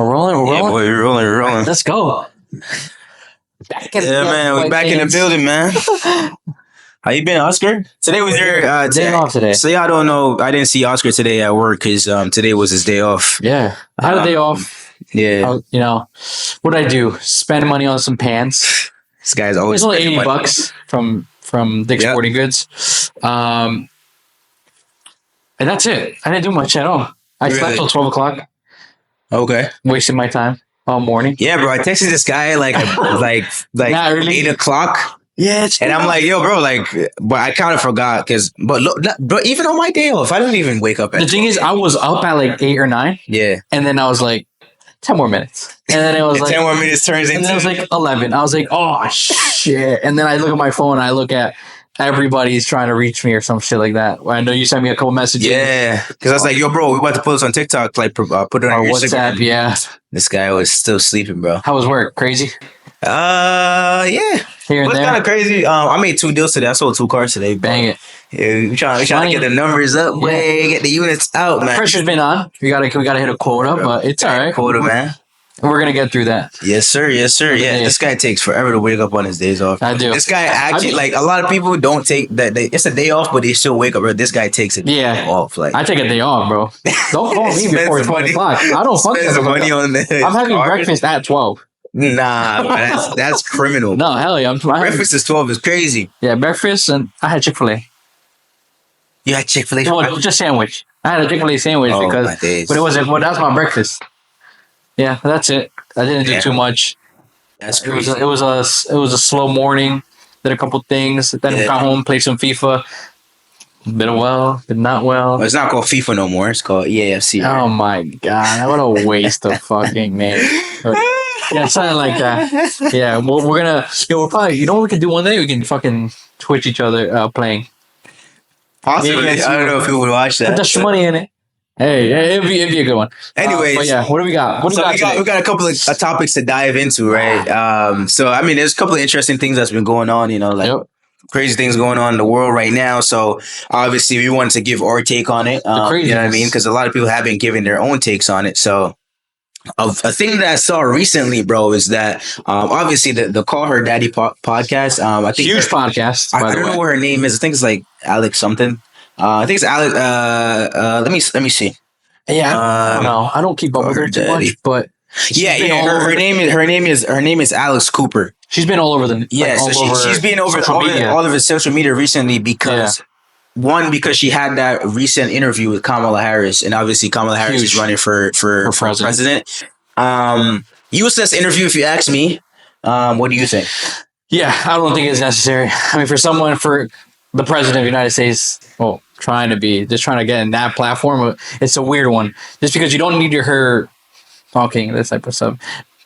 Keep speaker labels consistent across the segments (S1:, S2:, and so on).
S1: We're rolling.
S2: Yeah, boy, we're rolling.
S1: Let's go.
S2: Man, we're back in the building, man. How you been, Oscar? Today was your
S1: day off today.
S2: So y'all don't know, I didn't see Oscar today at work because today was his day off.
S1: Yeah, I had a day off.
S2: Yeah.
S1: What did I do? Spend money on some pants.
S2: This guy's always
S1: It's only $80 from Dick's Sporting Goods. And that's it. I didn't do much at all. I slept till 12 o'clock.
S2: Okay.
S1: Wasting my time all morning.
S2: Yeah, bro. I texted this guy like 8 o'clock.
S1: Yeah,
S2: and I'm like, yo, bro, but I kind of forgot but even on my day off, I didn't even wake up.
S1: The thing is, I was up at like 8 or 9.
S2: Yeah.
S1: And then I was like, 10 more minutes. And then it was like
S2: 10 more minutes turns into.
S1: And then it was like 11. I was like, oh shit. And then I look at my phone and I look at everybody's trying to reach me or some shit like that. I know you sent me a couple messages.
S2: Yeah. Because I was like, yo, bro, we about to put this on TikTok, put it on your
S1: WhatsApp.
S2: Instagram.
S1: Yeah.
S2: This guy was still sleeping, bro.
S1: How was work? Crazy?
S2: Yeah.
S1: Here and there.
S2: Kind of crazy. I made 2 deals today. I sold 2 cars today. Bro.
S1: Bang it.
S2: Yeah, we trying to get the numbers up, get the units out, man.
S1: Pressure's been on. We gotta hit a quota, but it's all right.
S2: Quota, man.
S1: We're gonna get through that.
S2: Yes, sir. Yeah, this guy takes forever to wake up on his days off.
S1: I do.
S2: This guy actually, a lot of people don't take that. It's a day off, but they still wake up. Bro. This guy takes it off.
S1: I take a day off, bro. Don't call me before 12 o'clock. I don't fucking
S2: money on that.
S1: I'm having breakfast at 12.
S2: Nah, that's criminal.
S1: No, hell yeah.
S2: Breakfast is 12 is crazy.
S1: Yeah, breakfast, and I had Chick-fil-A.
S2: You had Chick-fil-A?
S1: No, just sandwich. I had a Chick-fil-A sandwich but it wasn't. Well, that's my breakfast. Yeah, that's it. I didn't do too much.
S2: That's crazy.
S1: It was a slow morning. Did a couple things. Then got home, played some FIFA. Been well, been not well.
S2: It's not called FIFA no more. It's called EAFC.
S1: Oh my god! What a waste of fucking name. Yeah, something like that. Yeah, we're gonna. We're probably. You know what we can do one day? We can fucking Twitch each other playing.
S2: Possibly. I don't know if people would watch that.
S1: Put some money in it. Hey, it'd be a good one.
S2: Anyways,
S1: but yeah, what do we got?
S2: We got a couple of topics to dive into, right? So I mean, there's a couple of interesting things that's been going on. Crazy things going on in the world right now. So obviously, we wanted to give our take on it. You know what I mean? Because a lot of people have been giving their own takes on it. So a thing that I saw recently, bro, is that obviously the Call Her Daddy podcast. I think
S1: huge podcast.
S2: I don't know what her name is. I think it's like Alex something. I think it's Alex. Let me see.
S1: Yeah, I don't know. I don't keep up with her too much, but
S2: her name is Alex Cooper.
S1: She's been all over the
S2: she's been over all of his social media recently because because she had that recent interview with Kamala Harris, and obviously Kamala Harris is running for president. Useless interview, if you ask me. What do you think?
S1: Yeah, I don't think it's necessary. I mean, for the president of the United States, trying to get in that platform, it's a weird one. Just because you don't need to hear talking this type of stuff.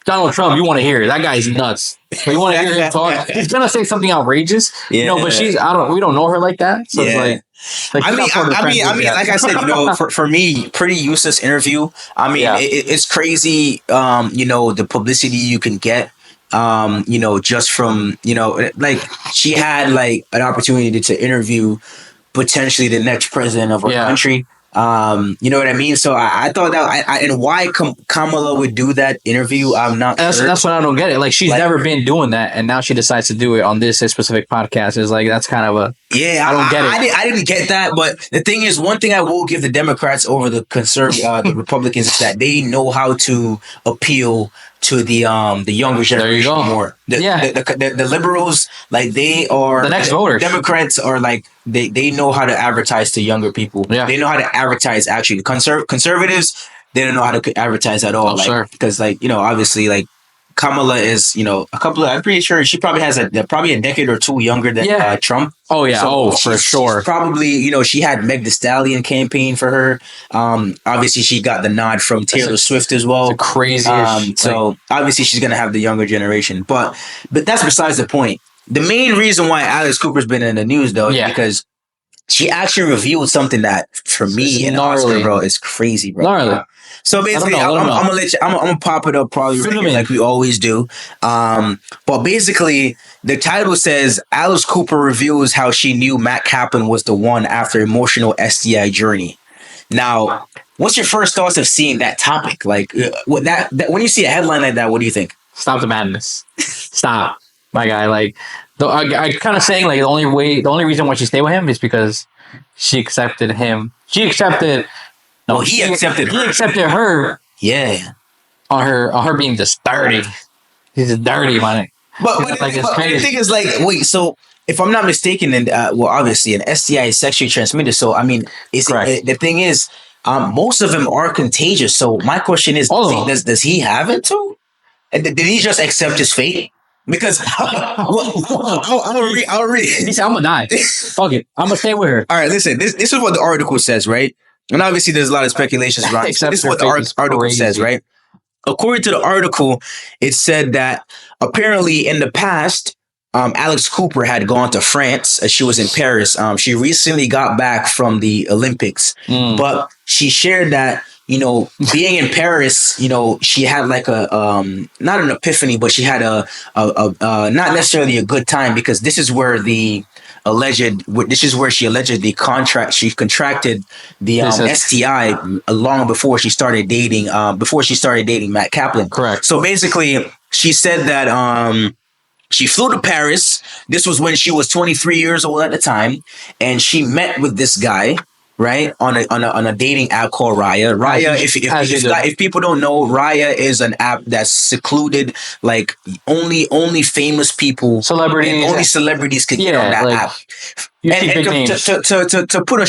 S1: Donald Trump, you want to hear it. That guy's nuts. You want to hear him talk. He's gonna say something outrageous, but we don't know her like that. So it's like
S2: I mean, like I said, for me, pretty useless interview. I mean, it's crazy. The publicity you can get. Just from she had an opportunity to interview potentially the next president of our country. You know what I mean? So I thought that and why Kamala would do that interview, I'm not sure.
S1: That's what I don't get it. She's never been doing that, and now she decides to do it on this specific podcast. Is that's kind of a I don't get it.
S2: I didn't get that, but the thing is, one thing I will give the Democrats over the the Republicans is that they know how to appeal to the younger generation more. The liberals, they are
S1: the next voters.
S2: Democrats are they know how to advertise to younger people. Yeah. They know how to advertise actually. Conservatives, they don't know how to advertise at all. Because obviously Kamala is, I'm pretty sure she probably has probably a decade or two younger than Trump.
S1: Oh yeah, so for sure.
S2: Probably, she had Meg Thee Stallion campaign for her. Obviously she got the nod from Taylor Swift as well.
S1: It's crazy.
S2: So obviously she's gonna have the younger generation. But that's besides the point. The main reason why Alex Cooper's been in the news though is because she actually revealed something that for me and Oscar, bro, is crazy, bro.
S1: Gnarly.
S2: So basically, I'm gonna pop it up probably like we always do. But basically, the title says Alice Cooper reveals how she knew Matt Kaplan was the one after emotional STI journey. Now, What's your first thoughts of seeing that topic? Like, what that when you see a headline like that, what do you think?
S1: Stop the madness. Stop, my guy. Like, I kind of saying like the only reason why she stayed with him is because she accepted him. She accepted. No,
S2: Well, he accepted
S1: He
S2: her.
S1: accepted her
S2: Yeah.
S1: on her being just dirty. He's just dirty, man.
S2: But
S1: Like, it's
S2: the
S1: crazy.
S2: thing is, like, wait, so if I'm not mistaken, and well, obviously, an STI is sexually transmitted. So, I mean,
S1: Correct.
S2: the thing is, most of them are contagious. So, my question is,
S1: All of them.
S2: does he have it too? And did he just accept his fate? Because I'll read.
S1: He said, "I'm gonna die. Fuck it. I'm gonna stay with her."
S2: All right, listen. This is what the article says, right? And obviously, there's a lot of speculations around. So this is what the article says, right? According to the article, it said that apparently in the past, Alex Cooper had gone to France. She was in Paris. She recently got back from the Olympics, but she shared that, you know, being in Paris, you know, she had like a not an epiphany, but she had a not necessarily a good time, because this is where she allegedly contracted the STI long before she started dating Matt Kaplan.
S1: Correct.
S2: So basically, she said that she flew to Paris. This was when she was 23 years old at the time, and she met with this guy, right, on a dating app called Raya. Raya, if people don't know, Raya is an app that's secluded. Like, only famous people,
S1: Celebrities,
S2: only celebrities can get on that
S1: like,
S2: app.
S1: You
S2: And,
S1: see big names.
S2: to put a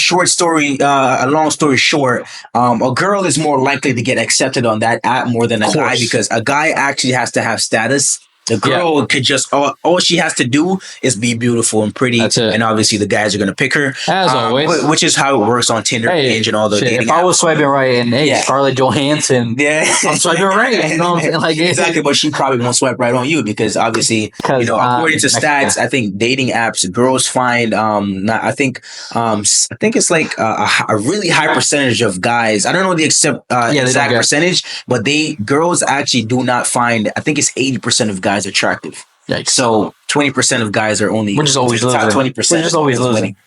S2: long story short, a girl is more likely to get accepted on that app more than a guy, because a guy actually has to have status. The girl could just all she has to do is be beautiful and pretty, and obviously the guys are gonna pick her,
S1: as always,
S2: which is how it works on Tinder, Hinge, and all the dating
S1: If I was swiping right and Scarlett Johansson, I'm swiping right. You know what I'm saying? Like,
S2: exactly, but she probably won't swipe right on you, because obviously, you know, according to stats, I think dating apps, girls find I think it's like a really high percentage of guys. I don't know the exact percentage, but girls actually do not find. I think it's 80% of guys attractive.
S1: Yikes.
S2: So 20% of guys are only.
S1: We're just always losing.
S2: 20%.
S1: We're just always losing.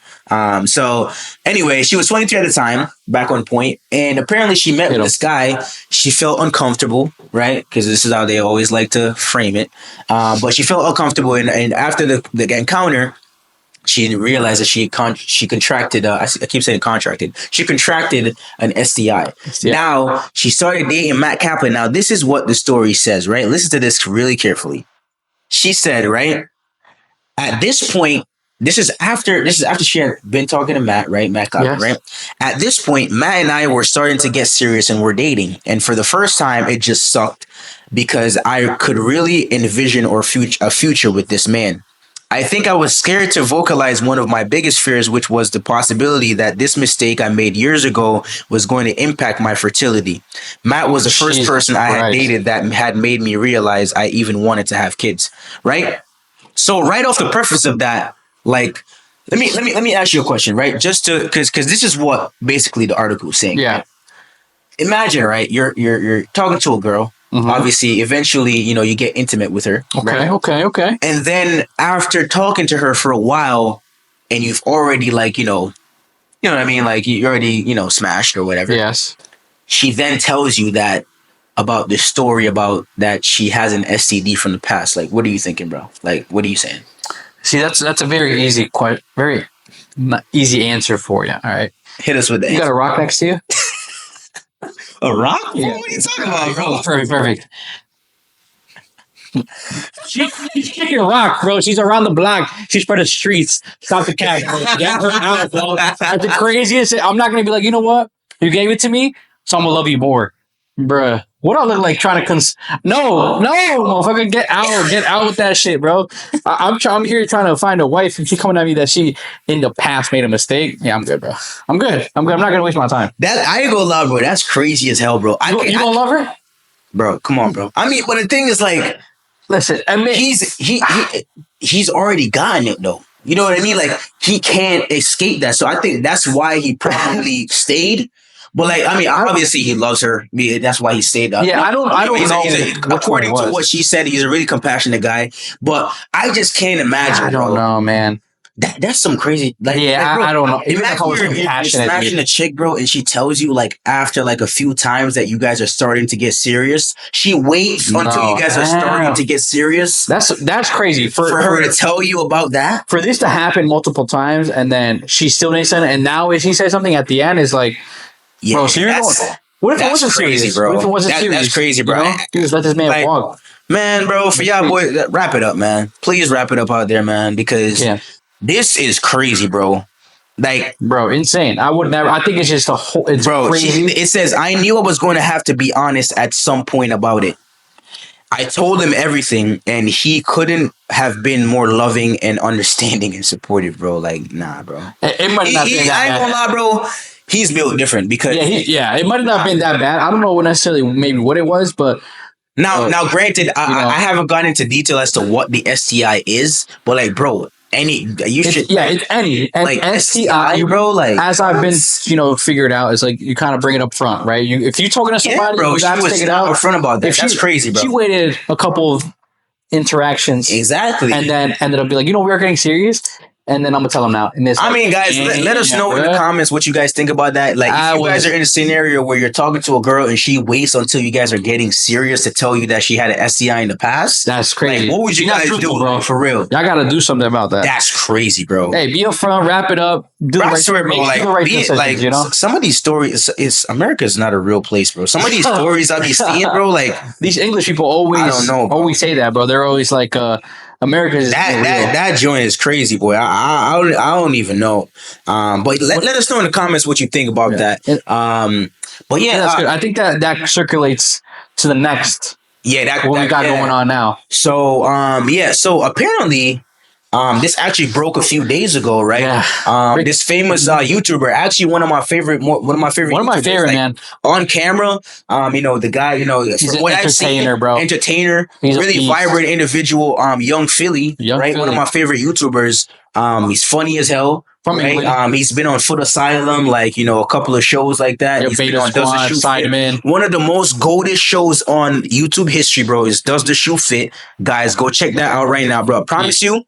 S2: So anyway, she was 23 at the time, back on point, and apparently she met with this guy. She felt uncomfortable, right? Because this is how they always like to frame it. But she felt uncomfortable, and after the encounter, she realized that she contracted. I keep saying contracted. She contracted an STI. Now she started dating Matt Kaplan. Now this is what the story says, right? Listen to this really carefully. She said, right, at this point, this is after she had been talking to Matt, right? Matt Kaplan, right? At this point, Matt and I were starting to get serious and we're dating. And for the first time, it just sucked, because I could really envision a future with this man. I think I was scared to vocalize one of my biggest fears, which was the possibility that this mistake I made years ago was going to impact my fertility. Matt was the first person I had dated that had made me realize I even wanted to have kids, right? So right off the preface of that, like, let me ask you a question, right? Just to, because this is what basically the article is saying.
S1: Yeah.
S2: Imagine, right? You're talking to a girl. Mm-hmm. Obviously, eventually, you know, you get intimate with her.
S1: Okay,
S2: right?
S1: okay.
S2: And then after talking to her for a while, and you've already, like, you know what I mean? Like, you already, you know, smashed or whatever.
S1: Yes.
S2: She then tells you that about this story about that she has an STD from the past. Like, what are you thinking, bro? Like, what are you saying?
S1: See, that's a very easy answer for you. All right.
S2: Hit us with that.
S1: You got a rock next to you?
S2: A rock?
S1: Yeah.
S2: What are you talking about, bro?
S1: Perfect. She's kicking a rock, bro. She's around the block. She's for the streets. Stop the cab, bro. Get her out, bro. That's the craziest. I'm not going to be like, you know what? You gave it to me, so I'm going to love you more. Bruh. What do I look like trying to No, motherfucker, get out with that shit, bro. I'm here trying to find a wife, and she coming at me that she in the past made a mistake. Yeah, I'm good, bro. I'm good. I'm not gonna waste my time.
S2: That I ain't gonna lie, bro. That's crazy as hell, bro.
S1: You gonna love her,
S2: bro? Come on, bro. I mean, but the thing is, like,
S1: listen, I mean,
S2: he's already gotten it though. You know what I mean? Like, he can't escape that. So I think that's why he probably stayed. But, like, I mean, obviously he loves her. I mean, that's why he stayed up.
S1: Yeah, I don't know.
S2: According to what she said, he's a really compassionate guy. But I just can't imagine.
S1: I don't know, man.
S2: That's some crazy. Bro,
S1: I don't know. Even if I
S2: imagine
S1: was
S2: you're
S1: compassionate,
S2: smashing a chick, bro, and she tells you like after like a few times that you guys are starting to get serious. She waits until you guys are starting to get serious.
S1: That's crazy
S2: for her to tell you about that.
S1: For this to happen multiple times, and then she still didn't say it, and now if she says something at the end, is like, bro, so you're going. What if it wasn't
S2: crazy,
S1: serious,
S2: bro?
S1: What if it wasn't serious?
S2: That's crazy, bro.
S1: You know? Just let this man walk.
S2: Man, bro, for y'all boy, wrap it up, man. Please wrap it up out there, man, because this is crazy, bro. Like,
S1: bro, insane. I would never. I think it's just a whole. It's crazy.
S2: It says I knew I was going to have to be honest at some point about it. I told him everything, and he couldn't have been more loving and understanding and supportive, bro. Like, nah, bro.
S1: It might not be that bad.
S2: I ain't gonna lie, bro. He's built different because
S1: it might have not been that bad. I don't know necessarily maybe what it was, but.
S2: Now, granted, I haven't gone into detail as to what the STI is, but like, bro, it's
S1: any and like STI,
S2: bro. Like,
S1: as I've been, figured out, is like you kind of bring it up front, right? If you're talking to somebody,
S2: bro,
S1: you gotta take it out
S2: up front about that. That's crazy, bro.
S1: She waited a couple of interactions,
S2: exactly,
S1: and then ended up being like, we're getting serious. And then I'm gonna tell them now.
S2: I mean, guys, let us know in the comments what you guys think about that. Like, if you guys are in a scenario where you're talking to a girl and she waits until you guys are getting serious to tell you that she had an STI in the past,
S1: that's crazy.
S2: Like, what would you guys do, bro? For real,
S1: y'all gotta do something about that.
S2: That's crazy, bro.
S1: Hey, be upfront, wrap it up, do the right thing, bro.
S2: Like, some of these stories, America is not a real place, bro. Some of these stories I be seeing, bro, like
S1: these English people always say that, bro. They're always like, America is
S2: that joint is crazy, boy. I don't even know. But let us know in the comments what you think about that. But
S1: that's good. I think that circulates to the next. What we got going on now.
S2: So so apparently. This actually broke a few days ago, right?
S1: Yeah.
S2: This famous YouTuber, actually one of my favorite,
S1: man.
S2: On camera. The guy,
S1: he's an entertainer, bro.
S2: Entertainer, he's really vibrant individual. Young Philly, right? Philly. One of my favorite YouTubers. He's funny as hell. Right? He's been on Foot Asylum, like, a couple of shows like that. He's been on Does the Shoe Fit. One of the most goated shows on YouTube history, bro, is Does the Shoe Fit. Guys, go check that out right now, bro. I promise you.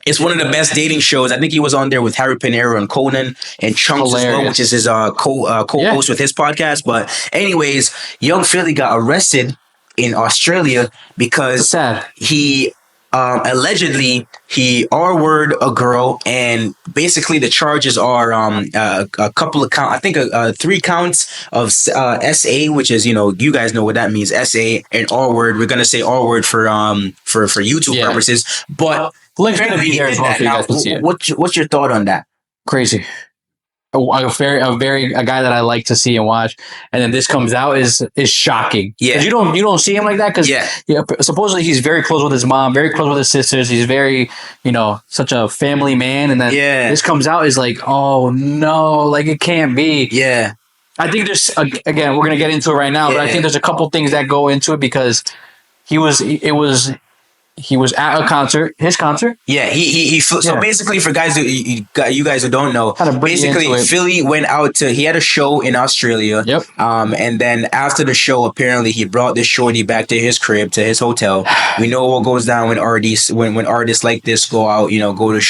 S2: It's one of the best dating shows. I think he was on there with Harry Panero and Conan and Chunks as well, which is his co-host with his podcast. But anyways, Young Philly got arrested in Australia because he allegedly he R-word a girl, and basically the charges are a couple of counts. I think 3 counts of SA, which is you guys know what that means, SA, and R-word. We're gonna say R-word for YouTube purposes, but.
S1: Link's gonna be there as well, so you guys can see it.
S2: What's your thought on that?
S1: Crazy. A guy that I like to see and watch, and then this comes out is shocking. Yeah, you don't see him like that because supposedly he's very close with his mom, very close with his sisters. He's very such a family man, and then this comes out is like, oh no, like it can't be. Yeah, I think there's again we're gonna get into it right now, but I think there's a couple things that go into it because he was at a concert, his concert. Yeah, so basically, for guys you guys who don't know, basically Philly went out he had a show in Australia. Yep. And then after the show, apparently he brought this shorty back to his crib, to his hotel. We know what goes down when artists like this go out, go to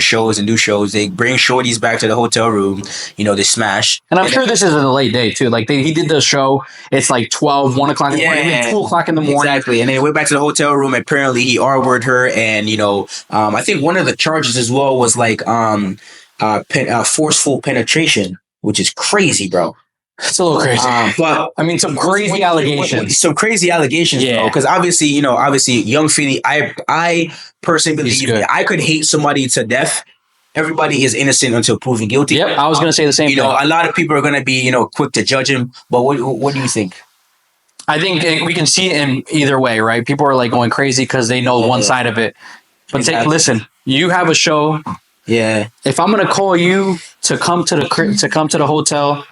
S1: shows and do shows. They bring shorties back to the hotel room. They smash. And I'm sure this is a late day too. Like he did the show. It's like 12, 1 o'clock in the morning, 2 o'clock in the morning.
S2: Exactly. And then they went back to the hotel room. Apparently he R-word her, and I think one of the charges as well was like forceful penetration, which is crazy, bro.
S1: It's a little crazy, but I mean, some crazy allegations.
S2: Bro. Because obviously, Young Philly. I personally believe I could hate somebody to death. Everybody is innocent until proven guilty.
S1: Yep, I was going to say the same thing.
S2: A lot of people are going to be quick to judge him, but what do you think?
S1: I think we can see it in either way, right? People are like going crazy because they know one side of it. But listen, you have a show. Yeah. If I'm gonna call you to come to the hotel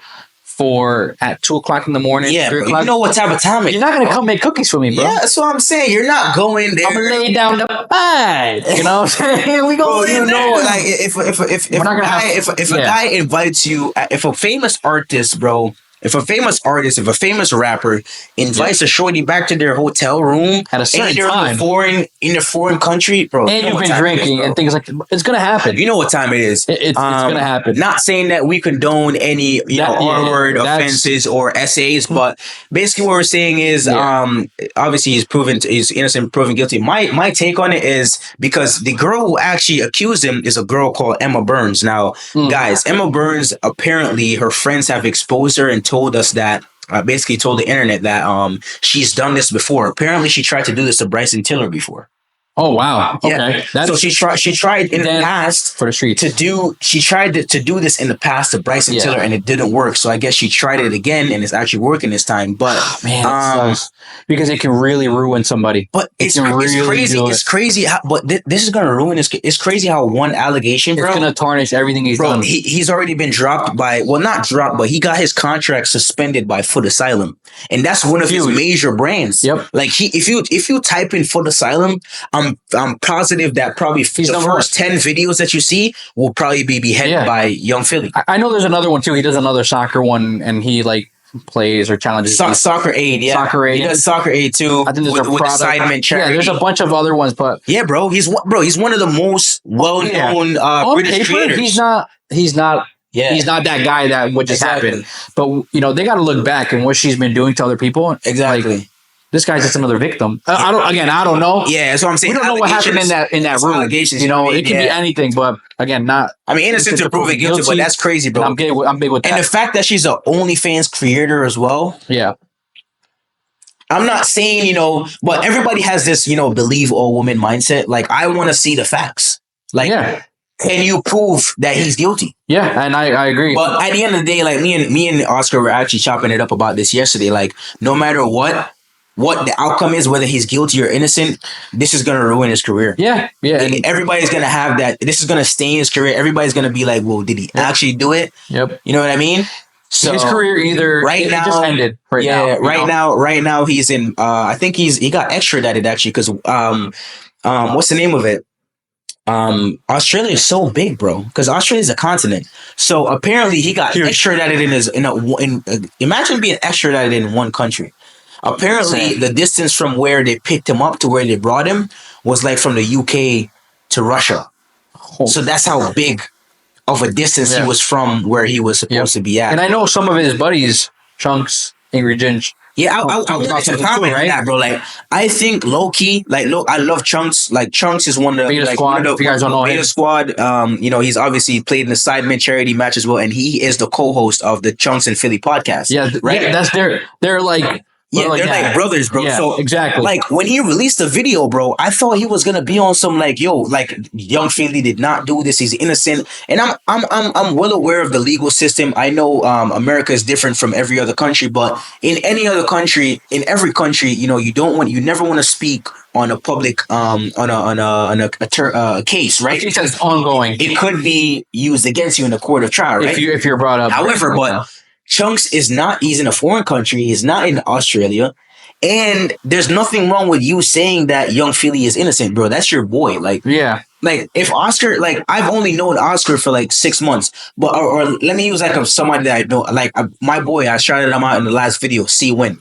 S1: at 2 o'clock in the morning, 3 o'clock,
S2: you know what type of time it is.
S1: You're not gonna come make cookies for me, bro.
S2: Yeah, that's what I'm saying. You're not going there.
S1: I'm gonna lay down the bed. You know what I'm saying? We go.
S2: Like if a guy invites you, if a famous artist, bro, If a famous artist, if a famous rapper invites a shorty back to their hotel room
S1: at a certain time
S2: in a foreign country, bro,
S1: and you've been drinking and things like, it's gonna happen.
S2: You know what time it is.
S1: It's gonna happen.
S2: Not saying that we condone any R-word offenses or essays, but basically what we're saying is, obviously he's innocent, proven guilty. My take on it is because the girl who actually accused him is a girl called Emma Burns. Now, guys, Emma Burns, apparently her friends have exposed her and told us that. Basically told the internet that she's done this before. Apparently, she tried to do this to Bryson Tiller before.
S1: Oh wow!
S2: Okay, so she tried in the past
S1: for the streets
S2: to do. She tried to do this in the past to Bryson Tiller, and it didn't work. So I guess she tried it again, and it's actually working this time. But
S1: because it can really ruin somebody.
S2: But it's crazy. It's crazy. This is gonna ruin this. It's crazy how one allegation, bro,
S1: it's gonna tarnish everything he's done.
S2: He's already been dropped by. Well, not dropped, but he got his contract suspended by Foot Asylum, and that's one of his major brands.
S1: Yep.
S2: Like if you type in Foot Asylum, I'm positive that probably the first 10 videos that you see will probably be beheaded by Young Philly.
S1: I know there's another one too. He does another soccer one, and he like plays or challenges.
S2: Soccer Aid, yeah.
S1: Soccer Aid.
S2: He does Soccer Aid too.
S1: I think there's
S2: with assignment charity.
S1: Yeah, there's a bunch of other ones, but
S2: yeah, bro, he's one of the most well-known British creators.
S1: He's not that guy that would just happen. But they got to look back and what she's been doing to other people.
S2: Exactly.
S1: Like, this guy's just another victim. I don't know.
S2: Yeah, that's what I'm saying.
S1: We don't know what happened in that room. It can be anything, but again, not.
S2: I mean, innocent to proven guilty, but that's crazy, bro.
S1: I'm big with that.
S2: And the fact that she's an OnlyFans creator as well.
S1: Yeah.
S2: I'm not saying, but everybody has this, believe all women mindset. Like, I want to see the facts. Like, can you prove that he's guilty?
S1: Yeah, and I agree.
S2: But at the end of the day, like me and Oscar were actually chopping it up about this yesterday. Like, no matter what the outcome is, whether he's guilty or innocent, this is going to ruin his career.
S1: Yeah.
S2: And everybody's going to have that. This is going to stain his career. Everybody's going to be like, well, did he actually do it?
S1: Yep.
S2: You know what I mean?
S1: So his career just ended
S2: right now he's in, I think he got extradited actually because, what's the name of it? Australia is so big, bro, because Australia is a continent. So apparently he got extradited imagine being extradited in one country. Apparently, the distance from where they picked him up to where they brought him was like from the UK to Russia. So that's how big of a distance he was from where he was supposed to be at.
S1: And I know some of his buddies, Chunks, Angry Ginge.
S2: Yeah, I want to comment on that, bro. Like, I think low key, I love Chunks. Like, Chunks is one of the
S1: Beta Squad. If you guys don't know him,
S2: Beta Squad. He's obviously played in the Sidemen charity match as well, and he is the co-host of the Chunks and Philly podcast.
S1: Yeah, right. Yeah, that's they're like.
S2: Yeah, they're like brothers, bro.
S1: Yeah,
S2: so
S1: exactly.
S2: Like when he released the video, bro, I thought he was gonna be on some Young Philly did not do this. He's innocent, and I'm well aware of the legal system. I know America is different from every other country, but in every country, you never want to speak on a public on a case, right?
S1: He says ongoing.
S2: It could be used against you in a court of trial, right?
S1: If you're brought up.
S2: However, Chunks is not, he's in a foreign country, he's not in Australia, and there's nothing wrong with you saying that Young Philly is innocent, bro. That's your boy. Like, if Oscar, I've only known Oscar for 6 months, but, or let me use somebody that I know, my boy, I shouted him out in the last video,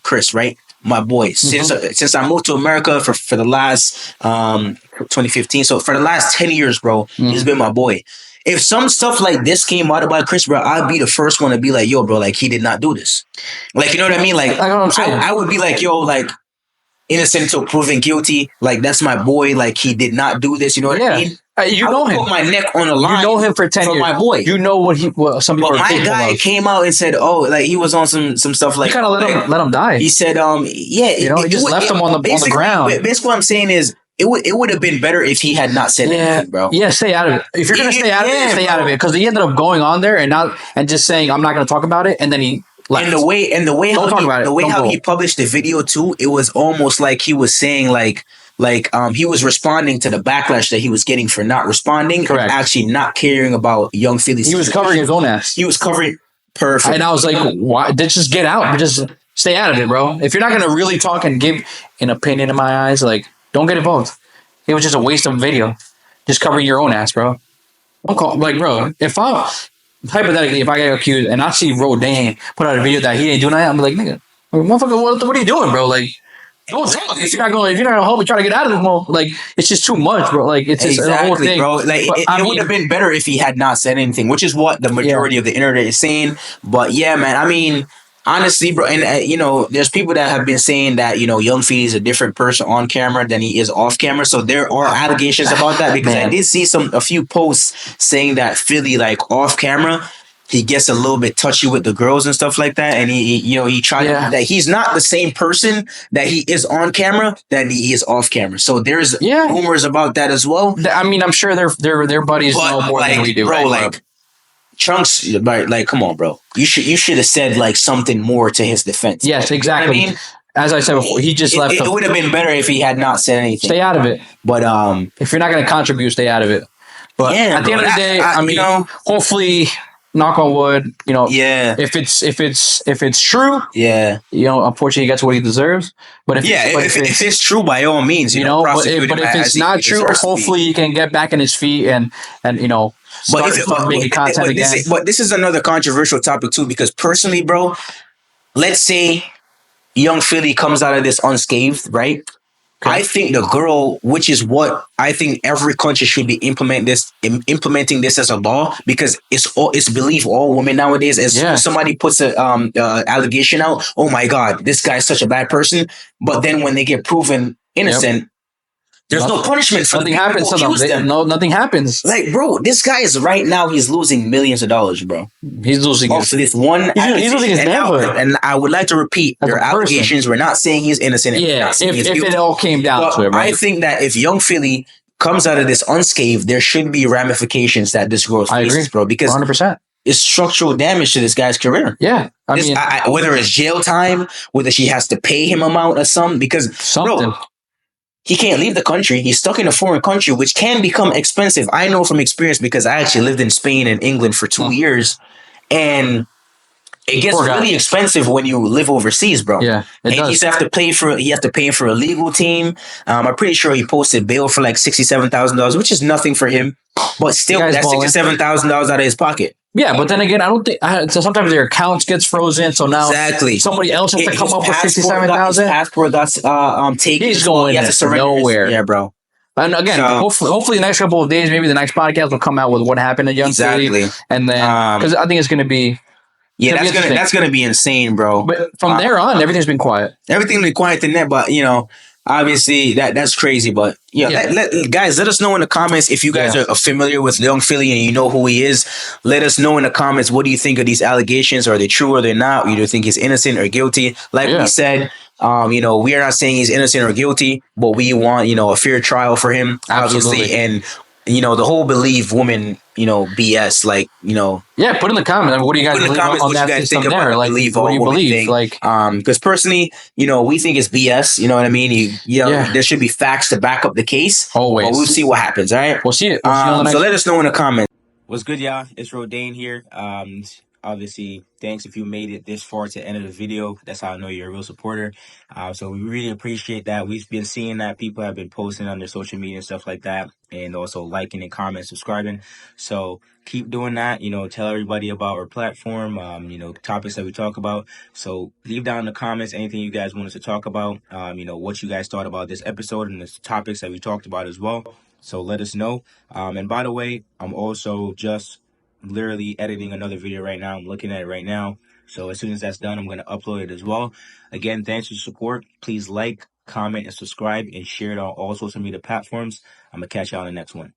S2: Chris, right? My boy, since I moved to America for the last 2015, so for the last 10 years, bro, he's been my boy. If some stuff like this came out about Chris, bro, I'd be the first one to be like, yo, bro, he did not do this. You know what I mean?
S1: I know what I'm saying.
S2: I would be like, yo, innocent until proven guilty. That's my boy. He did not do this. You know what I mean?
S1: You know him.
S2: Put my neck on the line.
S1: You know him for 10 years.
S2: My boy.
S1: You know what some people are
S2: capable of. But my guy came out and said, he was on some stuff
S1: You kind of let him die.
S2: He said,
S1: he just left him on the ground.
S2: Basically, what I'm saying is, it would have been better if he had not said anything, bro.
S1: Yeah, stay out of it. If you're gonna stay out of it, stay out of it. Because he ended up going on there and just saying, I'm not gonna talk about it, and then he left. And the way how he published the video too, it was almost like he was saying he was responding to the backlash that he was getting for not responding. Correct.
S2: And actually not caring about Young Philly's.
S1: He was covering his own ass.
S2: He was covering perfect.
S1: And I was like, why? Just get out. Just stay out of it, bro. If you're not gonna really talk and give an opinion in my eyes, don't get involved. It was just a waste of video. Just covering your own ass, bro. Don't call, bro. If hypothetically, if I get accused and I see Rodan put out a video that he ain't doing that, I'm like, nigga, motherfucker, what are you doing, bro? Like, don't talk. If you're not gonna help me try to get out of this mode, like, it's just too much, bro. Like, it's just a whole
S2: Exactly,
S1: thing.
S2: bro. Like
S1: But,
S2: it would have been better if he had not said anything, which is what the majority of the internet is saying. But yeah, man. I mean, honestly, bro, and there's people that have been saying that Young Fee is a different person on camera than he is off camera. So there are allegations about that because I did see a few posts saying that Philly, like off camera, he gets a little bit touchy with the girls and stuff like that, and he tried that he's not the same person that he is on camera than he is off camera. So there's rumors about that as well.
S1: I mean, I'm sure their buddies know more than we do,
S2: bro.
S1: right?
S2: Like Chunks, like come on, bro. You should have said like something more to his defense.
S1: Yes, exactly. You know what I mean, as I said before, he just left.
S2: It would have been better if he had not said anything.
S1: Stay out of it.
S2: But
S1: if you're not going to contribute, stay out of it. But at the end of the day, I mean, hopefully, knock on wood, if it's true, unfortunately he gets what he deserves. But
S2: if it's true, by all means,
S1: but if it's not true, hopefully he can get back on his feet and start making content again.
S2: But this is another controversial topic too, because personally, bro, let's say Young Philly comes out of this unscathed, right? Okay. I think the girl, which is what I think every country should be implementing this as a law, because it's belief all women nowadays. As soon as somebody puts a allegation out, oh my God, this guy's such a bad person. But then when they get proven innocent, there's no punishment for
S1: nothing happens to them. Nothing happens.
S2: Like, bro, this guy is right now. He's losing millions of dollars, bro.
S1: He's losing.
S2: So this one.
S1: He's losing his manhood.
S2: And I would like to repeat, there are allegations. We're not saying he's innocent.
S1: Yeah, if it all came down to it, right?
S2: I think that if Young Philly comes out of this unscathed, there should be ramifications that this girl faces, bro. Because
S1: 100%.
S2: It's structural damage to this guy's career.
S1: Yeah,
S2: I mean, whether it's jail time, whether she has to pay him amount or something, because bro, he can't leave the country. He's stuck in a foreign country, which can become expensive. I know from experience because I actually lived in Spain and England for 2 years, and it gets really expensive when you live overseas, bro.
S1: Yeah, it does.
S2: He has to pay for a legal team. I'm pretty sure he posted bail for like $67,000, which is nothing for him, but still, that's $67,000 out of his pocket.
S1: Yeah, but then again, I don't think so. Sometimes their accounts gets frozen, so now somebody else has to come up with $67,000.
S2: Passport got taken.
S1: He's going nowhere.
S2: Yeah, bro.
S1: And again, hopefully, the next couple of days, maybe the next podcast will come out with what happened to Young Philly, and then because I think it's going to be.
S2: Yeah, that's gonna be insane, bro.
S1: But from there on, everything's been quiet.
S2: Everything's been quiet in there, but obviously that's crazy. But guys, let us know in the comments if you guys are familiar with Young Philly and you know who he is. Let us know in the comments, what do you think of these allegations? Are they true or they're not? Do you think he's innocent or guilty? Like we said, we are not saying he's innocent or guilty, but we want a fair trial for him, obviously, and the whole believe woman, BS, like,
S1: Yeah, put in the comments. I mean, what do you guys believe on that system there? Like, what do you believe? Like,
S2: because personally, we think it's BS. You know what I mean? There should be facts to back up the case.
S1: Always.
S2: But we'll see what happens. All right.
S1: We'll see it.
S2: So let us know in the comments. What's good, y'all? It's Rodan here. Obviously, thanks if you made it this far to the end of the video. That's how I know you're a real supporter. So we really appreciate that. We've been seeing that people have been posting on their social media and stuff like that, and also liking and commenting, subscribing. So keep doing that. Tell everybody about our platform, topics that we talk about. So leave down in the comments anything you guys want us to talk about, what you guys thought about this episode and the topics that we talked about as well. So let us know. And by the way, I'm also just literally editing another video right now. I'm looking at it right now. So as soon as that's done, I'm going to upload it as well. Again, thanks for your support. Please like, comment, and subscribe, and share it on all social media platforms. I'm going to catch y'all in the next one.